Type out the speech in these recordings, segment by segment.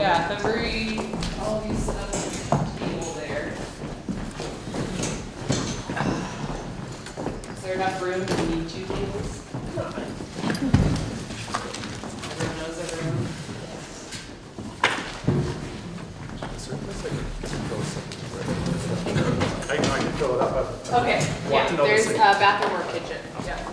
Yeah, February, all of these stuff on the table there. Is there enough room to need 2 tables? Everyone knows everyone? I can fill it up. Okay, yeah, there's a bathroom or kitchen. Yeah.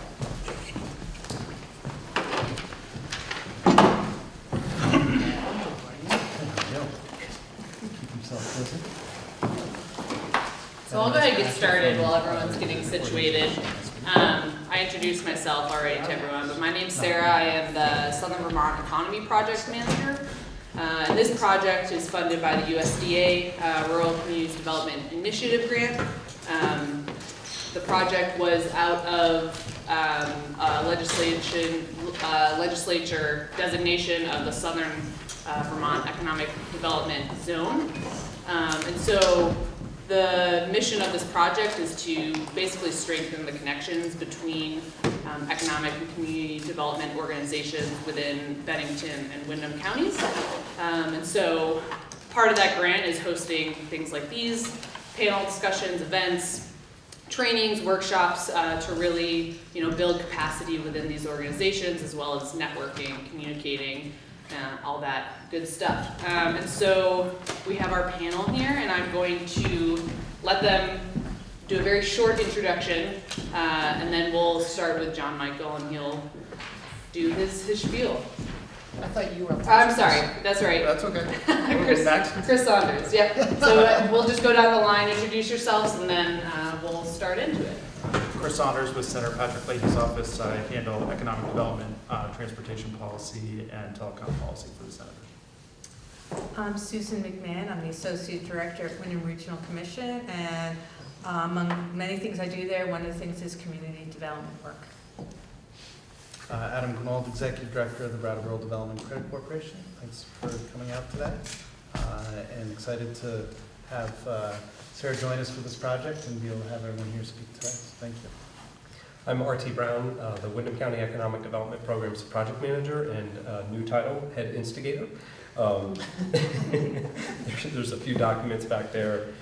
So I'll go ahead and get started while everyone's getting situated. I introduced myself already to everyone, but my name's Sarah. I am the Southern Vermont Economy Project Manager. And this project is funded by the USDA Rural Communities Development Initiative Grant. The project was out of legislature designation of the Southern Vermont Economic Development Zone. And so the mission of this project is to basically strengthen the connections between economic and community development organizations within Bennington and Windham counties. And so part of that grant is hosting things like these, panel discussions, events, trainings, workshops to really build capacity within these organizations, as well as networking, communicating, all that good stuff. And so we have our panel here, and I'm going to let them do a very short introduction, and then we'll start with John Michael, and he'll do his spiel. I thought you were. I'm sorry, that's right. That's okay. Chris Saunders, yep. So we'll just go down the line, introduce yourselves, and then we'll start into it. Chris Saunders with Senator Patrick Leahy's office. I handle economic development, transportation policy, and telecom policy for the Senator. I'm Susan McMahon. I'm the Associate Director at Windham Regional Commission, and among many things I do there, one of the things is community development work. Adam Grinold, Executive Director of the Brattleboro Development Credit Corporation. Thanks for coming out today. And excited to have Sarah join us for this project and be able to have everyone here speak today. So thank you. I'm R.T. Brown, the Windham County Economic Development Programs Project Manager, and new title, Head Instigator. There's a few documents back there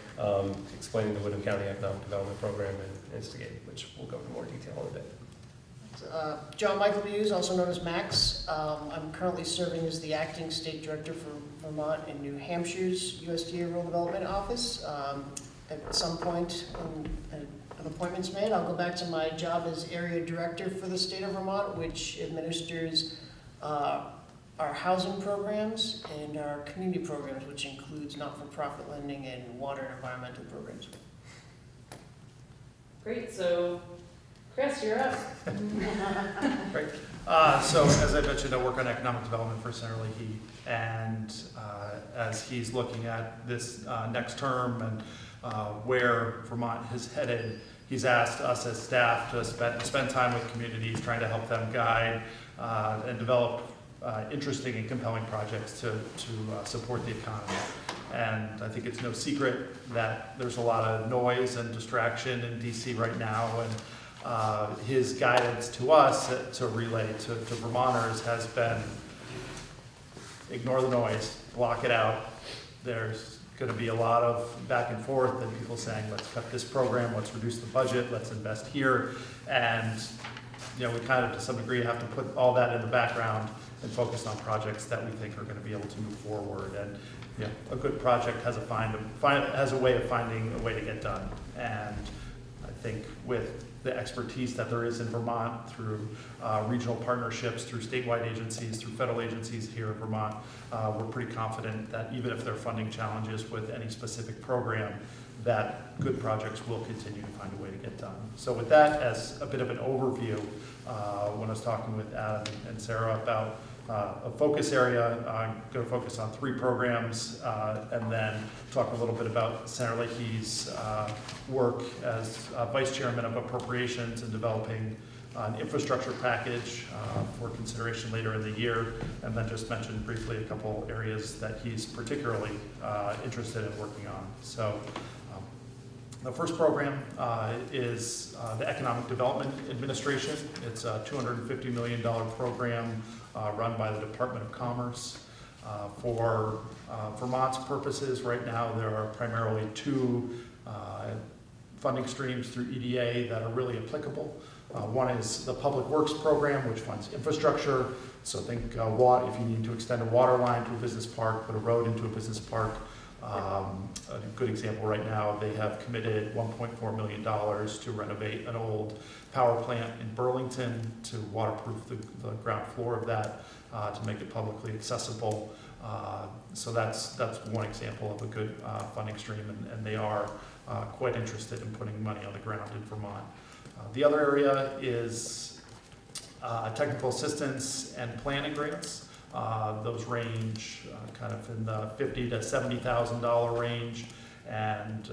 explaining the Windham County Economic Development Program and Instigating, which we'll go into more detail in a bit. John Michael Muise, also known as Max. I'm currently serving as the Acting State Director for Vermont and New Hampshire's USDA Rural Development Office. At some point, when an appointment's made, I'll go back to my job as Area Director for the state of Vermont, which administers our housing programs and our community programs, which includes not-for-profit lending and water and environmental programs. Great, so Chris, you're up. Great. So as I mentioned, I work on economic development for Senator Leahy, and as he's looking at this next term and where Vermont is headed, he's asked us as staff to spend time with communities, trying to help them guide and develop interesting and compelling projects to support the economy. And I think it's no secret that there's a lot of noise and distraction in DC right now, and his guidance to us to relay to Vermonters has been ignore the noise, block it out. There's going to be a lot of back and forth and people saying, let's cut this program, let's reduce the budget, let's invest here. And we kind of to some degree have to put all that in the background and focus on projects that we think are going to be able to move forward. And a good project has a way of finding a way to get done. And I think with the expertise that there is in Vermont through regional partnerships, through statewide agencies, through federal agencies here in Vermont, we're pretty confident that even if there are funding challenges with any specific program, that good projects will continue to find a way to get done. So with that as a bit of an overview, when I was talking with Adam and Sarah about a focus area, I'm going to focus on 3 programs and then talk a little bit about Senator Leahy's work as Vice Chairman of Appropriations in developing an infrastructure package for consideration later in the year, and then just mention briefly a couple areas that he's particularly interested in working on. So the first program is the Economic Development Administration. It's a $250 million program run by the Department of Commerce. For Vermont's purposes, right now, there are primarily two funding streams through EDA that are really applicable. One is the Public Works Program, which funds infrastructure. So think if you need to extend a water line to a business park, put a road into a business park. A good example right now, they have committed $1.4 million to renovate an old power plant in Burlington to waterproof the ground floor of that to make it publicly accessible. So that's one example of a good funding stream, and they are quite interested in putting money on the ground in Vermont. The other area is technical assistance and planning grants. Those range kind of in the $50,000 to $70,000 range, and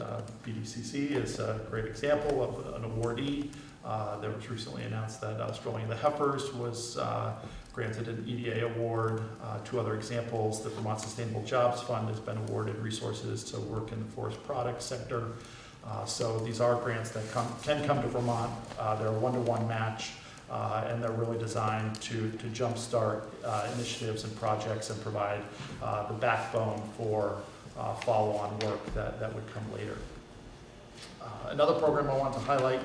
BDCC is a great example of an awardee. There was recently announced that Australia the Heifers was granted an EDA award. Two other examples, the Vermont Sustainable Jobs Fund has been awarded resources to work in the forest products sector. So these are grants that can come to Vermont. They're a one-to-one match. And they're really designed to jumpstart initiatives and projects and provide the backbone for follow-on work that would come later. Another program I want to highlight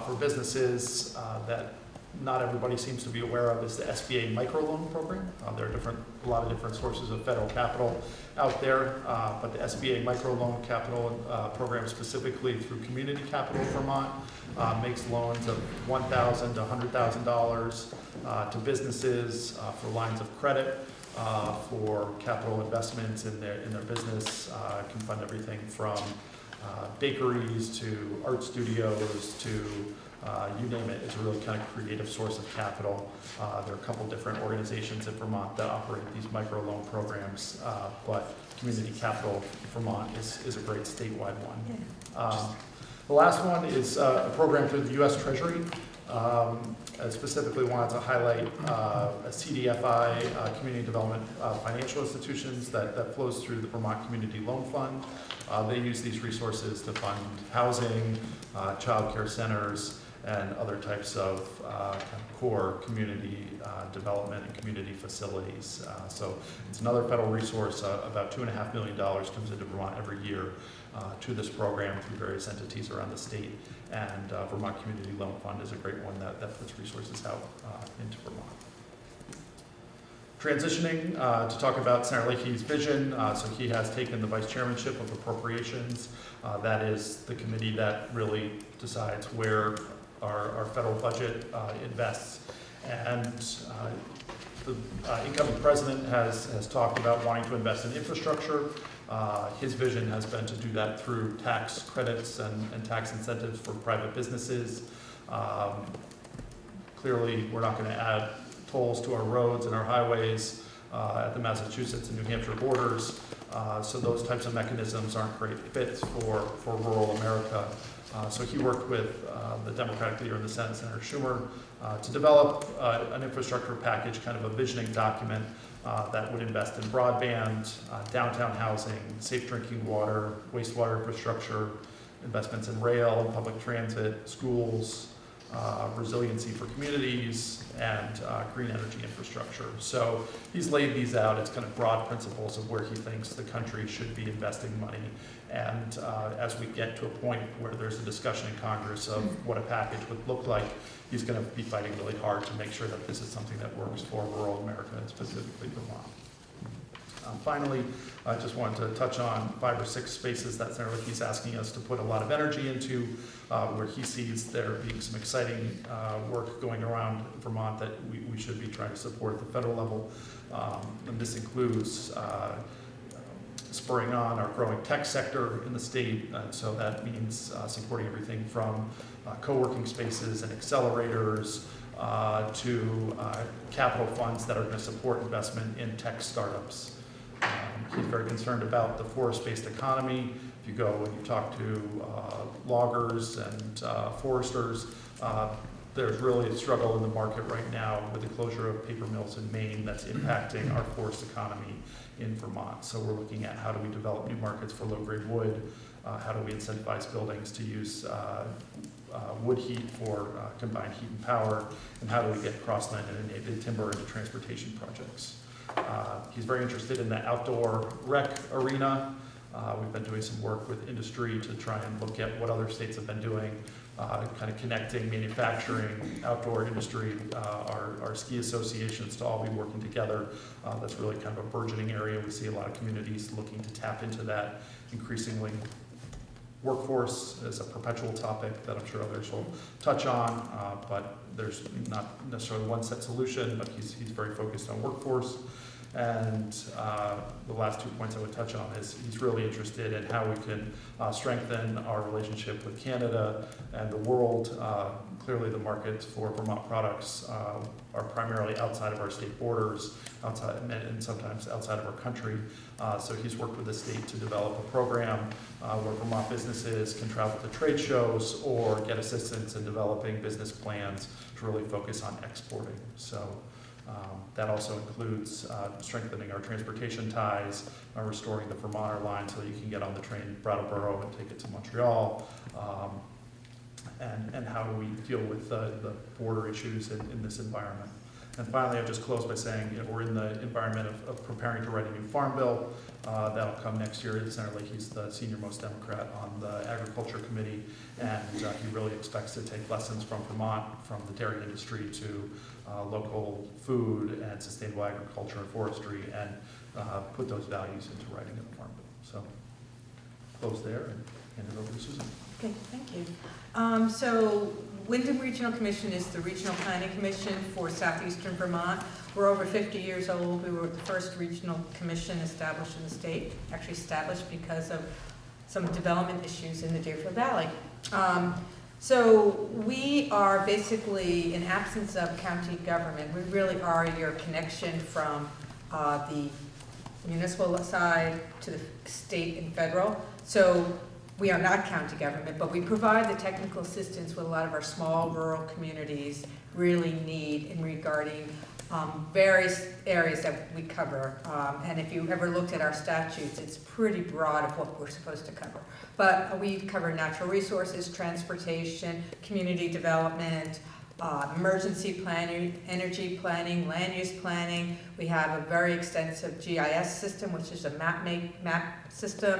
for businesses that not everybody seems to be aware of is the SBA microloan program. There are a lot of different sources of federal capital out there, but the SBA microloan capital program, specifically through Community Capital Vermont, makes loans of $1,000 to $100,000 to businesses for lines of credit, for capital investments in their business. Can fund everything from bakeries to art studios to you name it. It's a really kind of creative source of capital. There are a couple different organizations in Vermont that operate these microloan programs, but Community Capital Vermont is a great statewide one. The last one is a program through the U.S. Treasury. I specifically wanted to highlight a CDFI, Community Development Financial Institutions, that flows through the Vermont Community Loan Fund. They use these resources to fund housing, child care centers, and other types of kind of core community development and community facilities. So it's another federal resource. About $2.5 million comes into Vermont every year to this program through various entities around the state. And Vermont Community Loan Fund is a great one that puts resources out into Vermont. Transitioning to talk about Senator Leahy's vision. So he has taken the vice chairmanship of appropriations. That is the committee that really decides where our federal budget invests. And the incoming president has talked about wanting to invest in infrastructure. His vision has been to do that through tax credits and tax incentives for private businesses. Clearly, we're not going to add tolls to our roads and our highways at the Massachusetts and New Hampshire borders. So those types of mechanisms aren't great fits for rural America. So he worked with the Democratic leader in the Senate, Senator Schumer, to develop an infrastructure package, kind of a visioning document that would invest in broadband, downtown housing, safe drinking water, wastewater infrastructure, investments in rail and public transit, schools, resiliency for communities, and green energy infrastructure. So he's laid these out as kind of broad principles of where he thinks the country should be investing money. And as we get to a point where there's a discussion in Congress of what a package would look like, he's going to be fighting really hard to make sure that this is something that works for rural America and specifically Vermont. Finally, I just wanted to touch on 5 or 6 spaces that Senator Leahy's asking us to put a lot of energy into, where he sees there being some exciting work going around Vermont that we should be trying to support at the federal level. And this includes spurring on our growing tech sector in the state. So that means supporting everything from co-working spaces and accelerators to capital funds that are going to support investment in tech startups. He's very concerned about the forest-based economy. If you go and you talk to loggers and foresters, there's really a struggle in the market right now with the closure of paper mills in Maine that's impacting our forest economy in Vermont. So we're looking at how do we develop new markets for low-grade wood, how do we incentivize buildings to use wood heat for combined heat and power, and how do we get crossland and native timber into transportation projects. He's very interested in the outdoor rec arena. We've been doing some work with industry to try and look at what other states have been doing, kind of connecting manufacturing, outdoor industry, our ski associations to all be working together. That's really kind of a burgeoning area. We see a lot of communities looking to tap into that increasingly. Workforce is a perpetual topic that I'm sure others will touch on, but there's not necessarily one set solution, but he's very focused on workforce. And the last 2 points I would touch on is he's really interested in how we can strengthen our relationship with Canada and the world. Clearly the markets for Vermont products are primarily outside of our state borders, outside and sometimes outside of our country. So he's worked with the state to develop a program where Vermont businesses can travel to trade shows or get assistance in developing business plans to really focus on exporting. So that also includes strengthening our transportation ties, restoring the Vermonter line so that you can get on the train to Brattleboro and take it to Montreal, and how do we deal with the border issues in this environment. And finally, I'll just close by saying, we're in the environment of preparing to write a new farm bill. That'll come next year. Senator Leahy's the senior most Democrat on the Agriculture Committee, and he really expects to take lessons from Vermont, from the dairy industry to local food and sustainable agriculture and forestry, and put those values into writing in the farm bill. So, close there and hand it over to Susan. Okay, thank you. So Windham Regional Commission is the regional planning commission for southeastern Vermont. We're over 50 years old. We were the first regional commission established in the state, actually established because of some development issues in the Deerfield Valley. So we are basically, in absence of county government, we really are your connection from the municipal side to the state and federal. So we are not county government, but we provide the technical assistance what a lot of our small rural communities really need in regarding various areas that we cover. And if you ever looked at our statutes, it's pretty broad of what we're supposed to cover. But we cover natural resources, transportation, community development, emergency planning, energy planning, land use planning. We have a very extensive GIS system, which is a map system.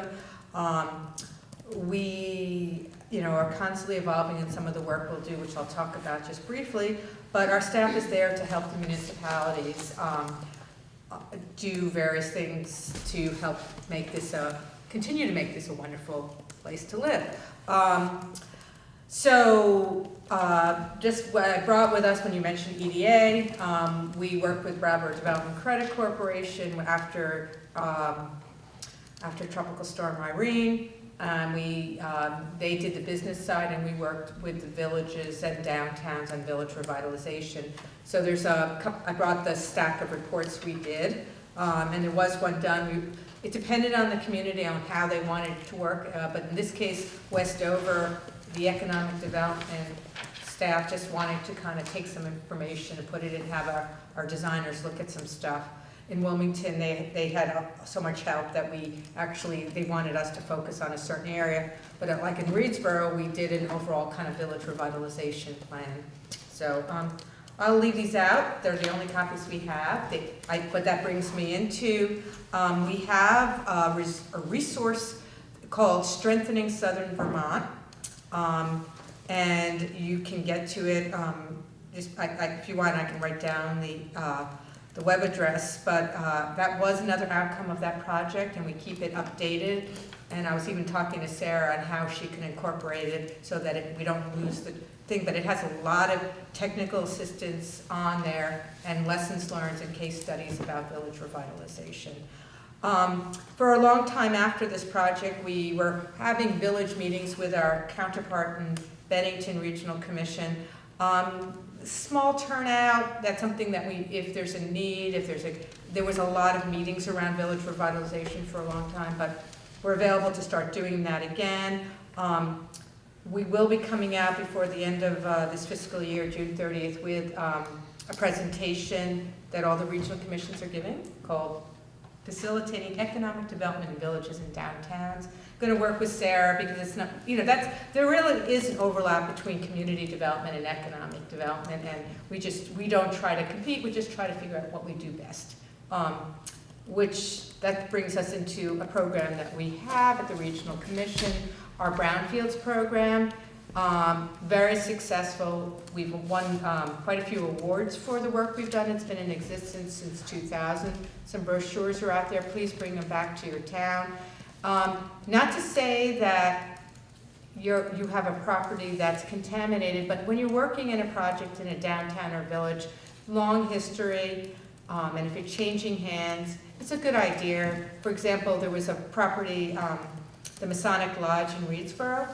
We are constantly evolving in some of the work we'll do, which I'll talk about just briefly, but our staff is there to help the municipalities do various things to help make this continue to make this a wonderful place to live. Just what I brought with us when you mentioned EDA, we worked with Brattleboro Development Credit Corporation after Tropical Storm Irene. They did the business side, and we worked with the villages and downtowns on village revitalization. So there's I brought the stack of reports we did, and there was one done. It depended on the community on how they wanted it to work, but in this case, Westover, the economic development staff just wanted to kind of take some information and put it in, have our designers look at some stuff. In Wilmington, they had so much help that they wanted us to focus on a certain area. But like in Reedsboro, we did an overall kind of village revitalization plan. So I'll leave these out. They're the only copies we have. But that brings me into, we have a resource called Strengthening Southern Vermont. And you can get to it, if you want, I can write down the web address, but that was another outcome of that project, and we keep it updated. And I was even talking to Sarah on how she can incorporate it so that we don't lose the thing, but it has a lot of technical assistance on there and lessons learned and case studies about village revitalization. For a long time after this project, we were having village meetings with our counterpart in Bennington Regional Commission. Small turnout, that's something that if there's a need, there was a lot of meetings around village revitalization for a long time, but we're available to start doing that again. We will be coming out before the end of this fiscal year, June 30th, with a presentation that all the regional commissions are giving called Facilitating Economic Development in Villages and Downtowns. Going to work with Sarah because it's not, there really is an overlap between community development and economic development, and we don't try to compete, we just try to figure out what we do best. which that brings us into a program that we have at the Regional Commission, our Brownfields program. Very successful. We've won quite a few awards for the work we've done. It's been in existence since 2000. Some brochures are out there. Please bring them back to your town. Not to say that you have a property that's contaminated, but when you're working in a project in a downtown or village, long history, and if you're changing hands, it's a good idea. For example, there was a property, the Masonic Lodge in Reedsboro.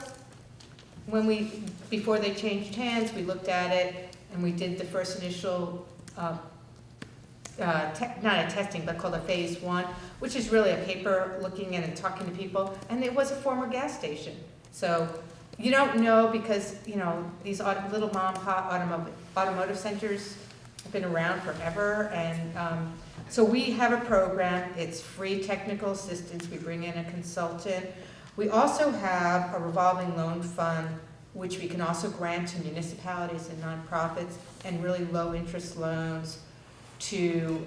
Before they changed hands, we looked at it and we did the first initial, not a testing, but called a phase 1, which is really a paper looking in and talking to people, and it was a former gas station. So you don't know because, you know, these little mom and pop automotive centers have been around forever, and so we have a program. It's free technical assistance. We bring in a consultant. We also have a revolving loan fund, which we can also grant to municipalities and nonprofits, and really low interest loans to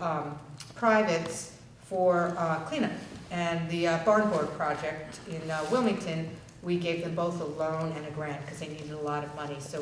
privates for cleanup. And the barn board project in Wilmington, we gave them both a loan and a grant because they needed a lot of money. So